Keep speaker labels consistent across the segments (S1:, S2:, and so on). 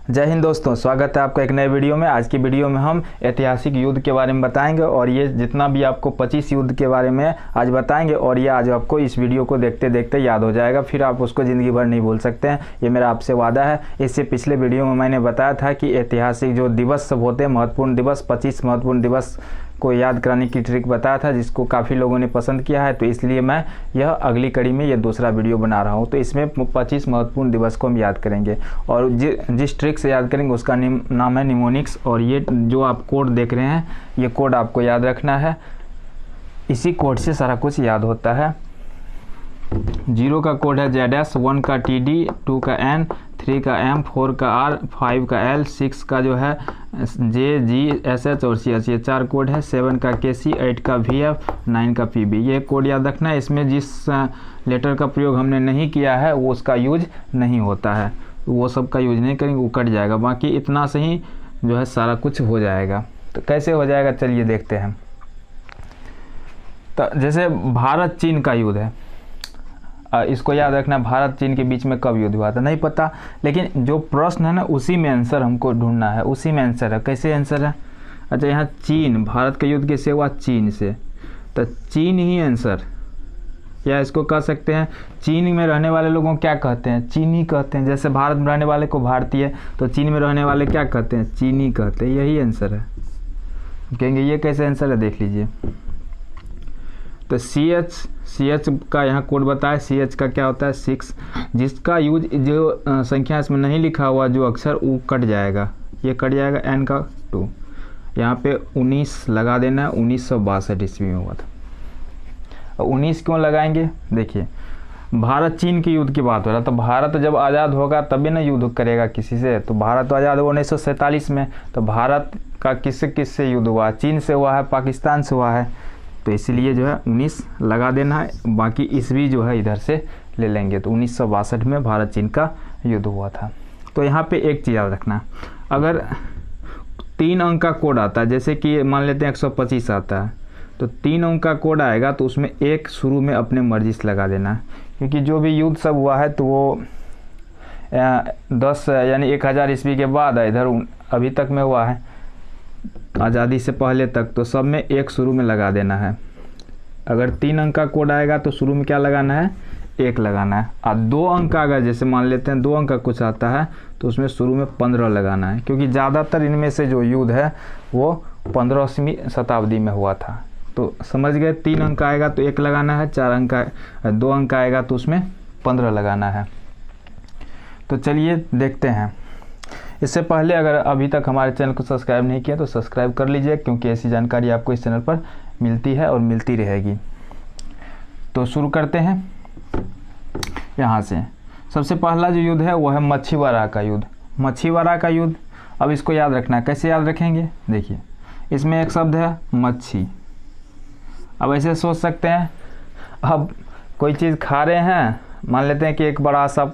S1: जय हिंद दोस्तों, स्वागत है आपका एक नए वीडियो में। आज की वीडियो में हम ऐतिहासिक युद्ध के बारे में बताएंगे और ये जितना भी आपको 25 युद्ध के बारे में आज बताएंगे और ये आज आपको इस वीडियो को देखते देखते याद हो जाएगा, फिर आप उसको ज़िंदगी भर नहीं भूल सकते हैं। ये मेरा आपसे वादा है। इससे पिछले वीडियो में मैंने बताया था कि ऐतिहासिक जो दिवस सब होते हैं, महत्वपूर्ण दिवस, 25 महत्वपूर्ण दिवस को याद कराने की ट्रिक बताया था, जिसको काफ़ी लोगों ने पसंद किया है। तो इसलिए मैं यह अगली कड़ी में ये दूसरा वीडियो बना रहा हूँ। तो इसमें 25 महत्वपूर्ण दिवस को हम याद करेंगे और जिस ट्रिक से याद करेंगे उसका नाम है निमोनिक्स। और ये जो आप कोड देख रहे हैं, ये कोड आपको याद रखना है। इसी कोड से सारा कुछ याद होता है। 0 का कोड है ZS, 1 का TD, 2 का N, 3 का M, 4 का R, 5 का L, 6 का जो है J, G, SH और CS, ये 4 कोड है। 7 का KC, 8 का VF, 9 का PB। ये कोड याद रखना है। इसमें जिस लेटर का प्रयोग हमने नहीं किया है वो उसका यूज नहीं होता है, वो सब का यूज नहीं करेंगे, वो कट जाएगा। बाकी इतना से ही जो है सारा कुछ हो जाएगा। तो कैसे हो जाएगा, चलिए देखते हैं। तो जैसे भारत चीन का युद्ध है, इसको याद रखना, भारत चीन के बीच में कब युद्ध हुआ था नहीं पता, लेकिन जो प्रश्न है ना उसी में आंसर हमको ढूंढना है, उसी में आंसर है। कैसे आंसर है? अच्छा, यहाँ चीन, भारत का युद्ध किससे हुआ? चीन से। तो चीन ही आंसर, या इसको कह सकते हैं चीन में रहने वाले लोगों को क्या कहते हैं? चीनी कहते हैं। जैसे भारत में रहने वाले को भारतीय, तो चीन में रहने वाले क्या कहते हैं? चीनी कहते हैं। यही आंसर है। कहेंगे ये कैसे आंसर है, देख लीजिए। तो CH का यहाँ कोड बताया। CH का क्या होता है? 6, जिसका यूज, जो संख्या इसमें नहीं लिखा हुआ जो अक्षर, वो कट जाएगा, ये कट जाएगा। N का 2, यहाँ पे 19 लगा देना है। 1962 ईस्वी में हुआ था। 19 क्यों लगाएंगे? देखिए, भारत चीन के युद्ध की बात हो रहा है, तो भारत जब आज़ाद होगा तभी ना युद्ध करेगा किसी से। तो भारत तो आज़ाद हुआ 1947 में, तो भारत का किससे युद्ध हुआ? चीन से हुआ है, पाकिस्तान से हुआ है। तो इसलिए जो है 19 लगा देना है, बाकी ईस्वी जो है इधर से ले लेंगे। तो 1962 में भारत चीन का युद्ध हुआ था। तो यहाँ पे एक चीज़ याद रखना, अगर 3 अंक का कोड आता है, जैसे कि मान लेते हैं 125 आता है, तो 3 अंक का कोड आएगा तो उसमें एक शुरू में अपने मर्जी से लगा देना है, क्योंकि जो भी युद्ध सब हुआ है तो वो 10 यानी 1000 ईस्वी के बाद है, इधर अभी तक में हुआ है, आज़ादी से पहले तक। तो सब में एक शुरू में लगा देना है। अगर 3 अंक का कोड आएगा तो शुरू में क्या लगाना है? 1 लगाना है। और 2 अंक का, अगर जैसे मान लेते हैं 2 अंक का कुछ आता है तो उसमें शुरू में 15 लगाना है, क्योंकि ज़्यादातर इनमें से जो युद्ध है वो 15वीं शताब्दी में हुआ था। तो समझ गए, 3 अंक आएगा तो 1 लगाना है, 4 अंक का 2 अंक आएगा तो उसमें 15 लगाना है। तो चलिए देखते हैं। इससे पहले अगर अभी तक हमारे चैनल को सब्सक्राइब नहीं किया तो सब्सक्राइब कर लीजिए, क्योंकि ऐसी जानकारी आपको इस चैनल पर मिलती है और मिलती रहेगी। तो शुरू करते हैं यहाँ से। सबसे पहला जो युद्ध है वो है मछीवाड़ा का युद्ध। मछीवाड़ा का युद्ध, अब इसको याद रखना है। कैसे याद रखेंगे? देखिए, इसमें एक शब्द है मच्छी। अब ऐसे सोच सकते हैं, अब कोई चीज़ खा रहे हैं, मान लेते हैं कि एक बड़ा सा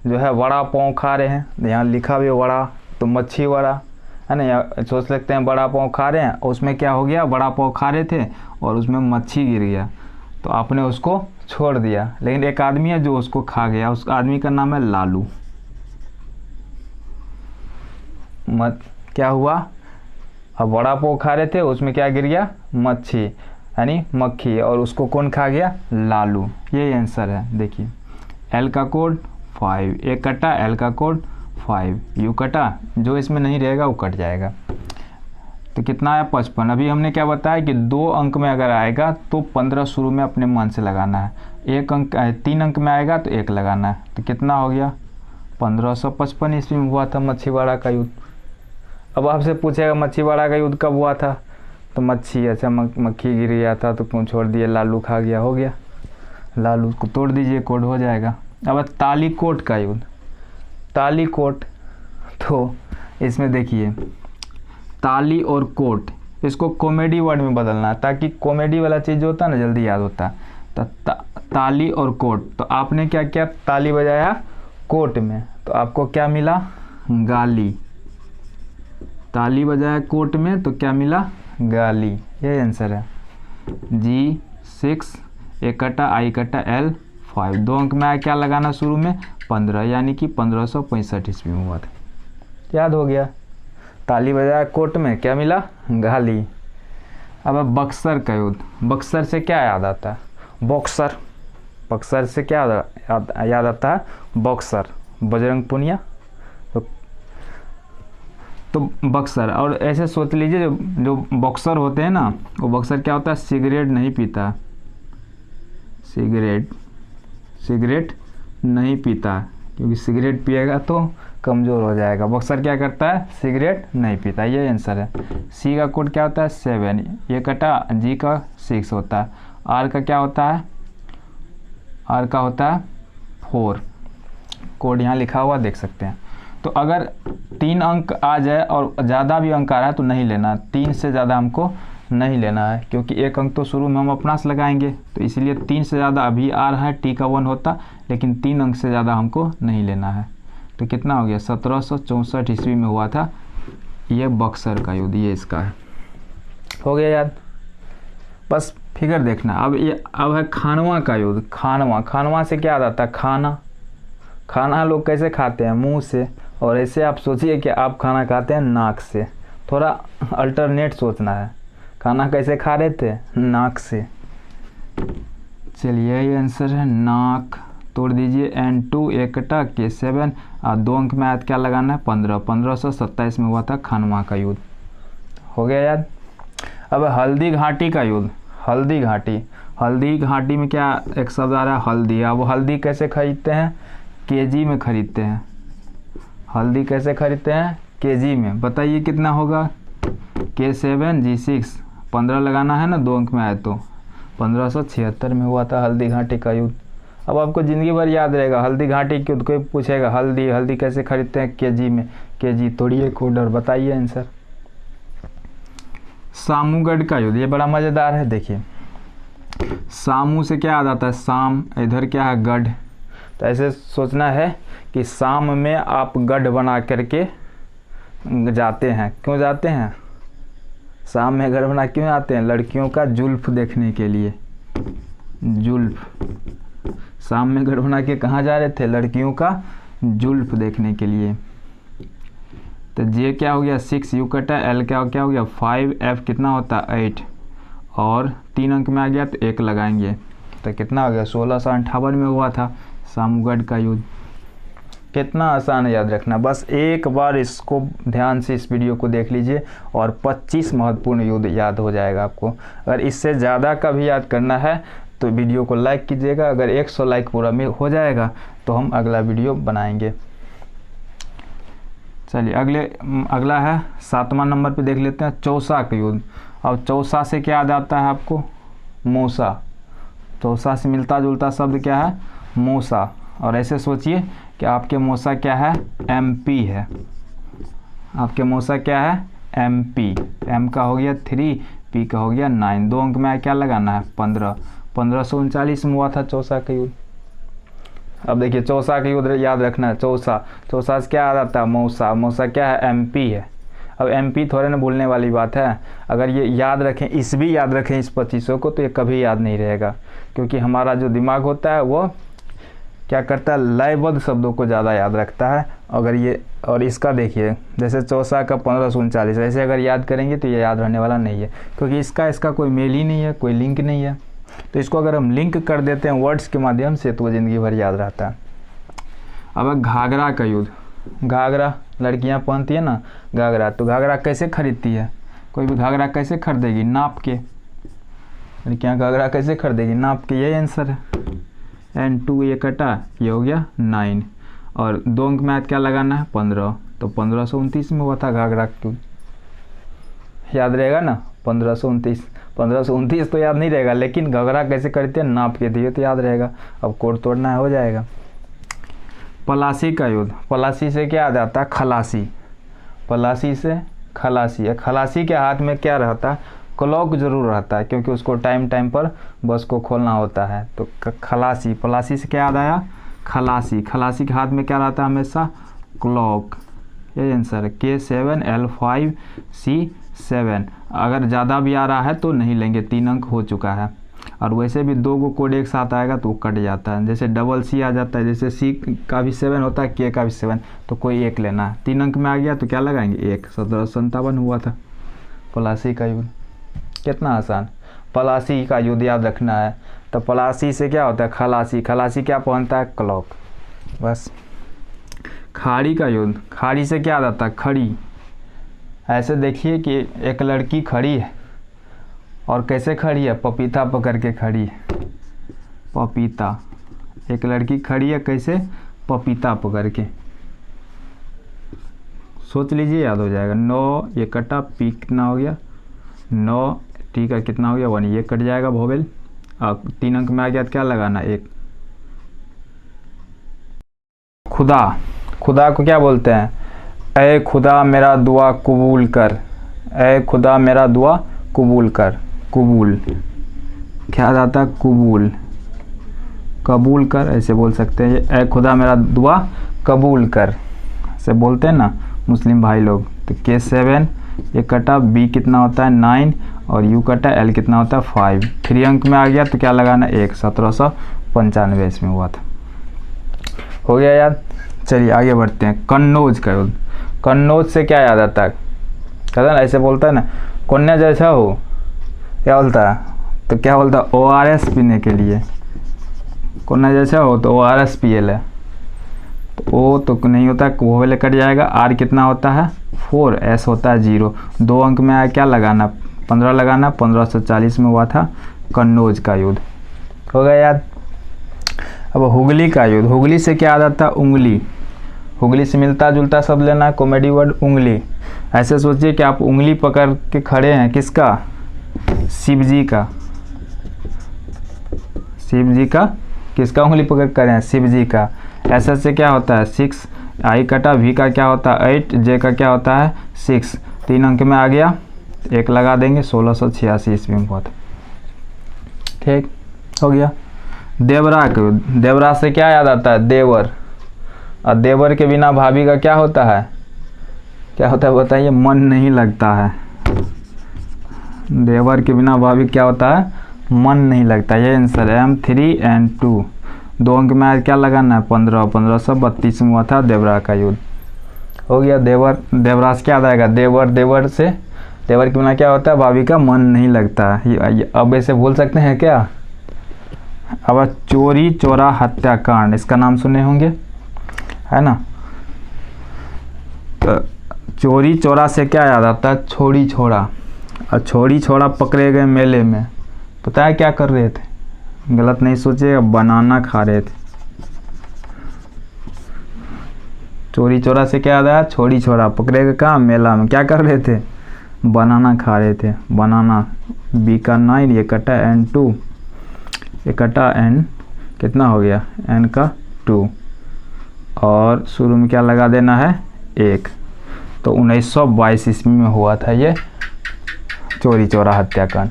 S1: जो है वड़ा पाव खा रहे हैं, यहाँ लिखा भी वड़ा, तो मच्छी वड़ा है ना। या सोच सकते हैं बड़ा पाव खा रहे हैं, उसमें क्या हो गया, बड़ा पाव खा रहे थे और उसमें मच्छी गिर गया, तो आपने उसको छोड़ दिया। लेकिन एक आदमी है जो उसको खा गया, उस आदमी का नाम है लालू। क्या हुआ? अब बड़ा पाव खा रहे थे, उसमें क्या गिर गया? मच्छी यानी मक्खी, और उसको कौन खा गया? लालू। ये आंसर है। देखिए, L का कोड 5, एक कटा, L का कोड 5, यू कटा, जो इसमें नहीं रहेगा वो कट जाएगा। तो कितना आया? 55। अभी हमने क्या बताया कि 2 अंक में अगर आएगा तो 15 शुरू में अपने मन से लगाना है। 3 अंक में आएगा तो 1 लगाना है। तो कितना हो गया? 1555 ईस्वी में हुआ था मछीवाड़ा का युद्ध। अब आपसे पूछेगा मछीवाड़ा का युद्ध कब हुआ था? तो मच्छी, अच्छा मक्खी गिर गया था तो क्यों छोड़ दिया? लालू खा गया, हो गया। लालू को तोड़ दीजिए, कोड हो जाएगा। अब तालीकोट का युद्ध। तालीकोट, तो इसमें देखिए ताली और कोट, इसको कॉमेडी वर्ड में बदलना है, ताकि कॉमेडी वाला चीज़ जो होता है ना जल्दी याद होता है। तो ताली और कोट, तो आपने क्या किया? ताली बजाया कोट में, तो आपको क्या मिला? गाली। ताली बजाया कोट में तो क्या मिला? गाली। ये आंसर है। G6, एक कटा, I कटा, L 5, 2 अंक में आया, क्या लगाना शुरू में? 15, यानी कि 1565 ईस्वी में हुआ था। याद हो गया। ताली बजाया कोर्ट में, क्या मिला? गाली। अब बक्सर का युद्ध, बक्सर से क्या याद आता है? बॉक्सर। बक्सर से क्या याद आता है? बॉक्सर, बजरंग पुनिया। तो बक्सर, और ऐसे सोच लीजिए जो बॉक्सर होते हैं ना, वो बॉक्सर क्या होता है? सिगरेट नहीं पीता। सिगरेट नहीं पीता, क्योंकि सिगरेट पिएगा तो कमज़ोर हो जाएगा। बॉक्सर क्या करता है? सिगरेट नहीं पीता। ये आंसर है। सी का कोड क्या होता है? 7, ये कटा। जी का 6 होता है। आर का क्या होता है? आर का होता है 4। कोड यहाँ लिखा हुआ देख सकते हैं। तो अगर 3 अंक आ जाए और ज़्यादा भी अंक आ रहा है तो नहीं लेना, 3 से ज़्यादा हमको नहीं लेना है, क्योंकि 1 अंक तो शुरू में हम अपना से लगाएंगे, तो इसलिए 3 से ज़्यादा अभी आ रहा है, टी का 1 होता, लेकिन 3 अंक से ज़्यादा हमको नहीं लेना है। तो कितना हो गया? 1764 ईस्वी में हुआ था ये बक्सर का युद्ध, ये इसका है। हो गया याद? बस फिगर देखना। अब है खानवा का युद्ध। खानवा से क्या याद आता है? खाना लोग कैसे खाते हैं? मुंह से। और ऐसे आप सोचिए कि आप खाना खाते हैं नाक से। थोड़ा अल्टरनेट सोचना है। खाना कैसे खा रहे थे? नाक से। चलिए ये आंसर है नाक। तोड़ दीजिए। N2 1 K7 और 2 अंक में याद क्या लगाना है? 1527 में हुआ था खानवा का युद्ध। हो गया याद? अब हल्दी घाटी का युद्ध। हल्दी घाटी में क्या एक शब्द आ रहा है? हल्दी। अब हल्दी कैसे खरीदते हैं? केजी में खरीदते हैं। हल्दी कैसे खरीदते हैं? केजी में। बताइए कितना होगा? K7 G6, 15 लगाना है ना, 2 अंक में आए तो। 1576 में हुआ था हल्दी घाटी का युद्ध। अब आपको ज़िंदगी भर याद रहेगा हल्दी घाटी की युद्ध। कोई पूछेगा हल्दी कैसे खरीदते हैं? केजी में। केजी तोड़िए कोड और बताइए आंसर। सामूगढ़ का युद्ध, ये बड़ा मज़ेदार है। देखिए सामू से क्या याद आता है? शाम। इधर क्या है? गढ़। तो ऐसे सोचना है कि शाम में आप गढ़ बना करके जाते हैं। क्यों जाते हैं? शाम में गढ़ बना क्यों आते हैं? लड़कियों का जुल्फ देखने के लिए। जुल्फ। शाम में गढ़ बना के कहाँ जा रहे थे? लड़कियों का जुल्फ देखने के लिए। तो जे क्या हो गया? 6, यू कटा। एल क्या हो गया? 5, एफ कितना होता है? 8, और 3 अंक में आ गया तो 1 लगाएंगे। तो कितना हो गया? 1658 में हुआ था सामूगढ़ का युद्ध। कितना आसान है याद रखना। बस एक बार इसको ध्यान से इस वीडियो को देख लीजिए और 25 महत्वपूर्ण युद्ध याद हो जाएगा आपको। अगर इससे ज़्यादा का भी याद करना है तो वीडियो को लाइक कीजिएगा। अगर 100 लाइक पूरा में हो जाएगा तो हम अगला वीडियो बनाएंगे। चलिए अगला है 7वां नंबर पे देख लेते हैं चौसा का युद्ध। अब चौसा से क्या याद आता है आपको? मूसा। चौसा से मिलता जुलता शब्द क्या है? मूसा। और ऐसे सोचिए कि आपके मौसा क्या है? MP है। आपके मौसा क्या है? MP। M का हो गया 3, P का हो गया 9। 2 अंक में क्या लगाना है? 15। 1539 में हुआ था चौसा का युद्ध। अब देखिए चौसा का युद्ध याद रखना है। चौसा से क्या याद आता है? मौसा क्या है? MP है। अब MP थोड़े ना भूलने वाली बात है। अगर ये याद रखें, इस भी याद रखें इस 25 को, तो ये कभी याद नहीं रहेगा, क्योंकि हमारा जो दिमाग होता है वो क्या करता है? लयबद्ध शब्दों को ज़्यादा याद रखता है। अगर ये और इसका देखिए जैसे चौसा का 1539, ऐसे अगर याद करेंगे तो ये याद रहने वाला नहीं है, क्योंकि इसका कोई मेल ही नहीं है, कोई लिंक नहीं है। तो इसको अगर हम लिंक कर देते हैं वर्ड्स के माध्यम से तो वो ज़िंदगी भर याद रहता है। अब घाघरा का युद्ध। घाघरा लड़कियां पहनती है ना घाघरा, तो घाघरा कैसे खरीदती है? कोई भी घाघरा कैसे खरीदेगी? नाप के। लड़कियां घाघरा कैसे खरीदेगी? नाप के। यही आंसर है। N2 ये कटा, ये हो गया 9, और 2 अंक में क्या लगाना है? 15। तो 1529 में हुआ था घाघरा क्यों? याद रहेगा ना? 1529 तो याद नहीं रहेगा, लेकिन घाघरा कैसे करते हैं? नाप के दिए तो याद रहेगा। अब कोड तोड़ना है, हो जाएगा। पलासी का युद्ध। पलासी से क्या याद आता है? खलासी। पलासी से खलासी है। खलासी के हाथ में क्या रहता है? क्लॉक जरूर रहता है, क्योंकि उसको टाइम पर बस को खोलना होता है। तो खलासी। पलासी से क्या याद आया? खलासी। खलासी के हाथ में क्या रहता है? हमेशा क्लॉक। ये आंसर है। K7 L5 C7। अगर ज़्यादा भी आ रहा है तो नहीं लेंगे, 3 अंक हो चुका है। और वैसे भी 2 को कोड एक साथ आएगा तो वो कट जाता है। जैसे डबल सी आ जाता है, जैसे सी का भी 7 होता है, के का भी 7, तो कोई एक लेना है। 3 अंक में आ गया तो क्या लगाएंगे, 1। 1757 हुआ था प्लासी का युद्ध। कितना आसान। प्लासी का युद्ध याद रखना है। तो प्लासी से क्या होता है, खलासी। खलासी क्या पहनता है, क्लॉक। बस। खाड़ी का युद्ध। खाड़ी से क्या आता है, खड़ी। ऐसे देखिए कि एक लड़की खड़ी है, और कैसे खड़ी है, पपीता पकड़ के खड़ी है। पपीता, एक लड़की खड़ी है कैसे, पपीता पकड़ के। सोच लीजिए, याद हो जाएगा। 9 ये कटा, पी कितना हो गया 9, टी का कितना हो गया 1, ये कट जाएगा वोवेल। अब 3 अंक में आ गया तो क्या लगाना, 1। खुदा। खुदा को क्या बोलते हैं, ऐ खुदा मेरा दुआ कबूल कर। ऐ खुदा मेरा दुआ कबूल कर। कबूल क्या जाता है, कबूल, कबूल कर, ऐसे बोल सकते हैं। ऐ खुदा मेरा दुआ कबूल कर, ऐसे बोलते हैं ना मुस्लिम भाई लोग। तो के 7 ये कटा, बी कितना होता है 9, और यू कटा, एल कितना होता है 5। 3 अंक में आ गया तो क्या लगाना, 1। 1795 इसमें हुआ था। हो गया याद। चलिए आगे बढ़ते हैं। कन्नौज का युद्ध। कन्नौज से क्या याद आता है, कहता है ना, ऐसे बोलता है ना, कन्या जैसा हो, क्या बोलता है, तो क्या बोलता है, ORS पीने के लिए। कन्या जैसा हो तो ORS पिए ले। तो ओ तो नहीं होता, वो वाले कट जाएगा। आर कितना होता है 4, एस होता है 0। 2 अंक में आया, क्या लगाना, 15 लगाना। 1540 में हुआ था कन्नौज का युद्ध। हो गया याद। अब हुगली का युद्ध। हुगली से क्या याद आता है, उंगली। हुगली से मिलता जुलता सब लेना है, कॉमेडी वर्ड उंगली। ऐसे सोचिए कि आप उंगली पकड़ के खड़े हैं, किसका, शिव जी का। शिव जी का, किसका उंगली पकड़ कर हैं, शिव जी का। ऐसे से क्या होता है 6, आई कटा, वी का क्या होता है 8, जे का क्या होता है 6। 3 अंक में आ गया, 1 लगा देंगे। 1686 ईस्वी में हुआ था। ठीक हो गया। देवरा का युद्ध। देवरा से क्या याद आता है, देवर। और देवर के बिना भाभी का क्या होता है, क्या होता है बताइए, मन नहीं लगता है। देवर के बिना भाभी क्या होता है, मन नहीं लगता। ये आंसर है M3N2। 2 अंक में क्या लगाना है, 15। 1532 में हुआ था देवरा का युद्ध। हो गया। देवर, देवरा से क्या आएगा, देवर। देवर से, देवर के बिना क्या होता है, भाभी का मन नहीं लगता। अब ऐसे बोल सकते हैं क्या। अब चोरी चोरा हत्याकांड, इसका नाम सुने होंगे, है ना। तो चोरी चोरा से क्या याद आता है, छोड़ी छोड़ा। और छोड़ी छोड़ा पकड़े गए मेले में, पता है क्या कर रहे थे, गलत नहीं सोचिएगा, बनाना खा रहे थे। चोरी चोरा से क्या याद आया, छोड़ी छोड़ा पकड़े गए कहाँ, मेला में, क्या कर रहे थे, बनाना खा रहे थे। बनाना, बी का 9, ये कटा N2, ये कटा N कितना हो गया, N का 2, और शुरू में क्या लगा देना है 1। तो 1922 ईस्वी में हुआ था ये चोरी चोरा हत्याकांड।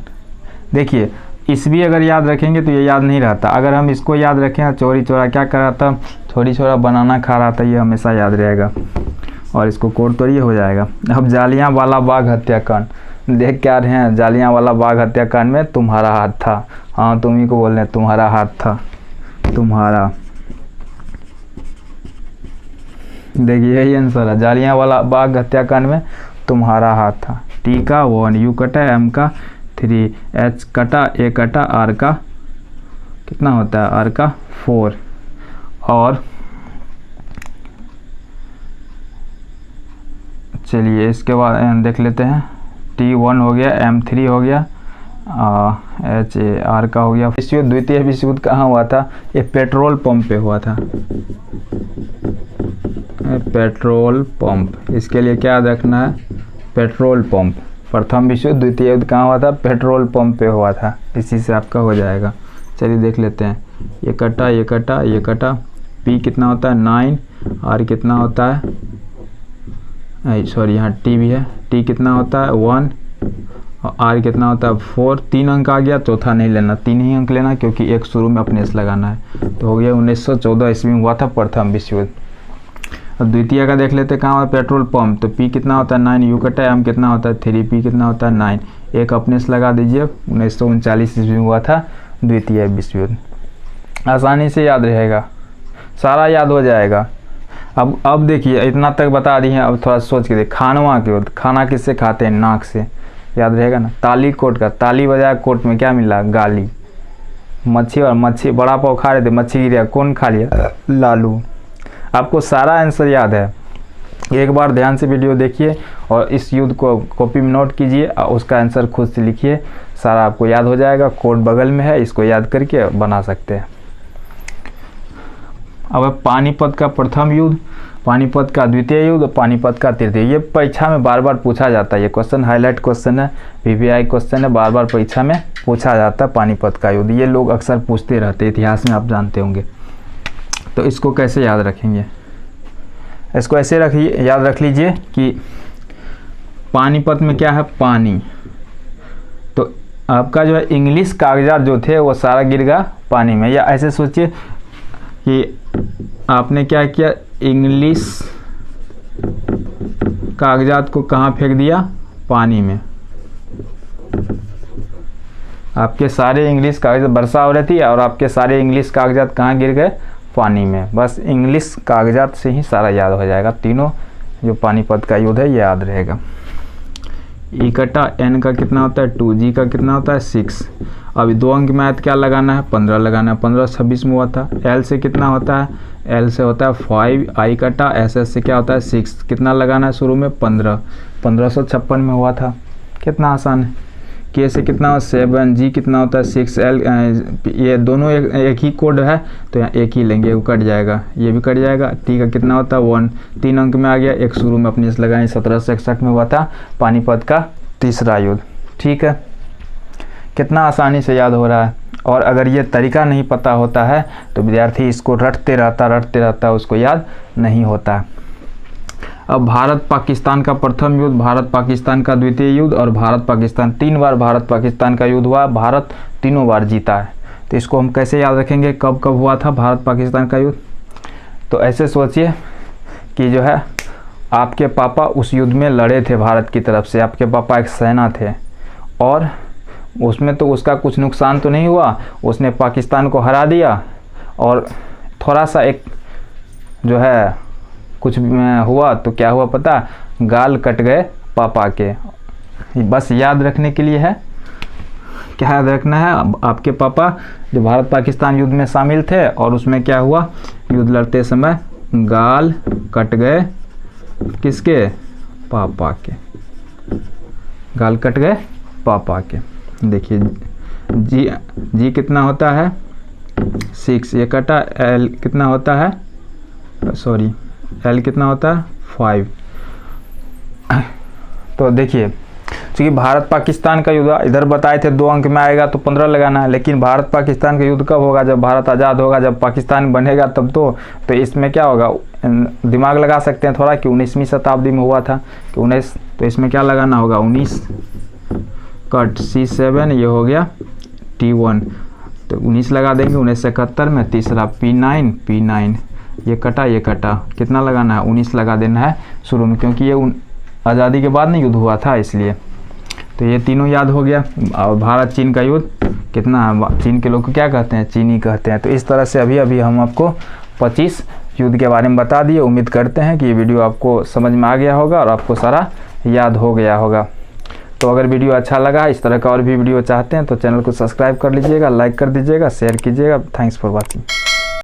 S1: देखिए ईस्वी अगर याद रखेंगे तो ये याद नहीं रहता। अगर हम इसको याद रखें, चोरी चोरा क्या कर रहा था, चोरी चोरा बनाना खा रहा था, ये हमेशा याद रहेगा। और इसको कोड तो ये हो जाएगा। अब जालियांवाला बाग हत्याकांड देख क्या रहे हैं, जालियांवाला बाग हत्याकांड में तुम्हारा हाथ था। हाँ तुम्ही को बोल रहे हैं, तुम्हारा हाथ था, तुम्हारा। देखिए यही आंसर है, जालियांवाला बाग हत्याकांड में तुम्हारा हाथ था। टी का 1, यू कटा, एम का 3, एच कटा, ए कटा, आर का कितना होता है, आर का 4। और चलिए इसके बाद देख लेते हैं, T1 हो गया, M3 हो गया, एच ए आर का हो गया। विश्व युद्ध, द्वितीय विश्व युद्ध कहाँ हुआ था, ये पेट्रोल पंप पे हुआ था, पेट्रोल पंप। इसके लिए क्या याद रखना है, पेट्रोल पंप। प्रथम विश्व युद्ध, द्वितीय युद्ध कहाँ हुआ था, पेट्रोल पंप पे हुआ था। इसी से आपका हो जाएगा। चलिए देख लेते हैं, ये कटा, ये कटा, ये कटा। पी कितना होता है 9, आर कितना होता है, सॉरी यहाँ टी भी है, टी कितना होता है 1, और आर कितना होता है 4। 3 अंक आ गया, चौथा नहीं लेना, 3 ही अंक लेना, क्योंकि एक शुरू में अपने से लगाना है। तो हो गया 1914 ईस्वी में हुआ था प्रथम विश्व युद्ध। अब द्वितीय का देख लेते हैं, कहाँ पेट्रोल पंप। तो पी कितना होता है 9, यू कटा, एम कितना होता है 3, पी कितना होता है 9, एक अपने से लगा दीजिए। 1939 ईस्वी में हुआ था द्वितीय विश्व युद्ध। आसानी से याद रहेगा, सारा याद हो जाएगा। अब देखिए इतना तक बता दिए हैं, अब थोड़ा सोच के देखिए। खानवा के युद्ध, खाना किससे खाते हैं? नाक से, याद रहेगा ना। ताली कोट का, ताली बजाया कोट में क्या मिला? गाली। मच्छी, और मच्छी बड़ा पाव खा रहे थे, मच्छी गिरा, कौन खा लिया? लालू। आपको सारा आंसर याद है। एक बार ध्यान से वीडियो देखिए और इस युद्ध को कॉपी में नोट कीजिए और उसका आंसर खुद से लिखिए, सारा आपको याद हो जाएगा। कोड बगल में है, इसको याद करके बना सकते हैं। अब पानीपत का प्रथम युद्ध, पानीपत का द्वितीय युद्ध, पानीपत का तृतीय। ये परीक्षा में बार बार पूछा जाता है, ये क्वेश्चन हाईलाइट क्वेश्चन है, वीवीआई क्वेश्चन है, बार बार परीक्षा में पूछा जाता है पानीपत का युद्ध। ये लोग अक्सर पूछते रहते हैं, इतिहास में आप जानते होंगे। तो इसको कैसे याद रखेंगे? इसको ऐसे रखिए, याद रख लीजिए कि पानीपत में क्या है? पानी। तो आपका जो है इंग्लिश कागजात जो थे वो सारा गिर गया पानी में। या ऐसे सोचिए कि आपने क्या किया, इंग्लिश कागजात को कहाँ फेंक दिया? पानी में। आपके सारे इंग्लिश कागजात, वर्षा हो रही थी और आपके सारे इंग्लिश कागजात कहाँ गिर गए? पानी में। बस इंग्लिश कागजात से ही सारा याद हो जाएगा। तीनों जो पानीपत का युद्ध है ये याद रहेगा। ई कटा एन का कितना होता है? 2, जी का कितना होता है? 6। अभी 2 अंक में क्या लगाना है? 15 लगाना है। 15 26 में हुआ था। एल से कितना होता है? एल से होता है 5। आई कटा एस एस से क्या होता है? 6। कितना लगाना है शुरू में? 15। 1556 में हुआ था। कितना आसान है। के से कितना हो? 7। जी कितना होता है? 6। एल, ये दोनों एक ही कोड है तो यहाँ एक ही लेंगे, वो कट जाएगा, ये भी कट जाएगा। टी का कितना होता है? 1। 3 अंक में आ गया। एक शुरू में अपने से लगाएं, 1761 में हुआ था पानीपत का तीसरा युद्ध। ठीक है, कितना आसानी से याद हो रहा है। और अगर ये तरीका नहीं पता होता है तो विद्यार्थी इसको रटते रहता है, उसको याद नहीं होता है। अब भारत पाकिस्तान का प्रथम युद्ध, भारत पाकिस्तान का द्वितीय युद्ध और भारत पाकिस्तान, 3 बार भारत पाकिस्तान का युद्ध हुआ। भारत तीनों बार जीता है। तो इसको हम कैसे याद रखेंगे? कब कब हुआ था भारत पाकिस्तान का युद्ध? तो ऐसे सोचिए कि जो है आपके पापा उस युद्ध में लड़े थे भारत की तरफ से। आपके पापा एक सेना थे और उसमें तो उसका कुछ नुकसान तो नहीं हुआ, उसने पाकिस्तान को हरा दिया और थोड़ा सा एक जो है कुछ हुआ तो क्या हुआ पता? गाल कट गए पापा के। बस याद रखने के लिए है। क्या याद रखना है? आपके पापा जो भारत पाकिस्तान युद्ध में शामिल थे और उसमें क्या हुआ? युद्ध लड़ते समय गाल कट गए किसके? पापा के। गाल कट गए पापा के। देखिए जी कितना होता है? 6। ये कटा। एल कितना होता है? सॉरी, एल कितना होता है? 5। तो देखिए क्योंकि भारत पाकिस्तान का युद्ध इधर बताए थे 2 अंक में आएगा तो 15 लगाना है, लेकिन भारत पाकिस्तान का युद्ध कब होगा? जब भारत आज़ाद होगा, जब पाकिस्तान बनेगा तब तो इसमें क्या होगा? दिमाग लगा सकते हैं थोड़ा कि 19वीं शताब्दी में हुआ था कि 19, तो इसमें क्या लगाना होगा? 19 कट C7, ये हो गया T1, तो 19 लगा देंगे। 1971 में तीसरा P9, ये कटा, कितना लगाना है? 19 लगा देना है शुरू में, क्योंकि ये आज़ादी के बाद नहीं युद्ध हुआ था इसलिए। तो ये तीनों याद हो गया। और भारत चीन का युद्ध कितना है? चीन के लोग को क्या कहते हैं? चीनी कहते हैं। तो इस तरह से अभी हम आपको 25 युद्ध के बारे में बता दिए। उम्मीद करते हैं कि ये वीडियो आपको समझ में आ गया होगा और आपको सारा याद हो गया होगा। तो अगर वीडियो अच्छा लगा, इस तरह का और भी वीडियो चाहते हैं तो चैनल को सब्सक्राइब कर लीजिएगा, लाइक कर दीजिएगा, शेयर कीजिएगा। Thanks for watching.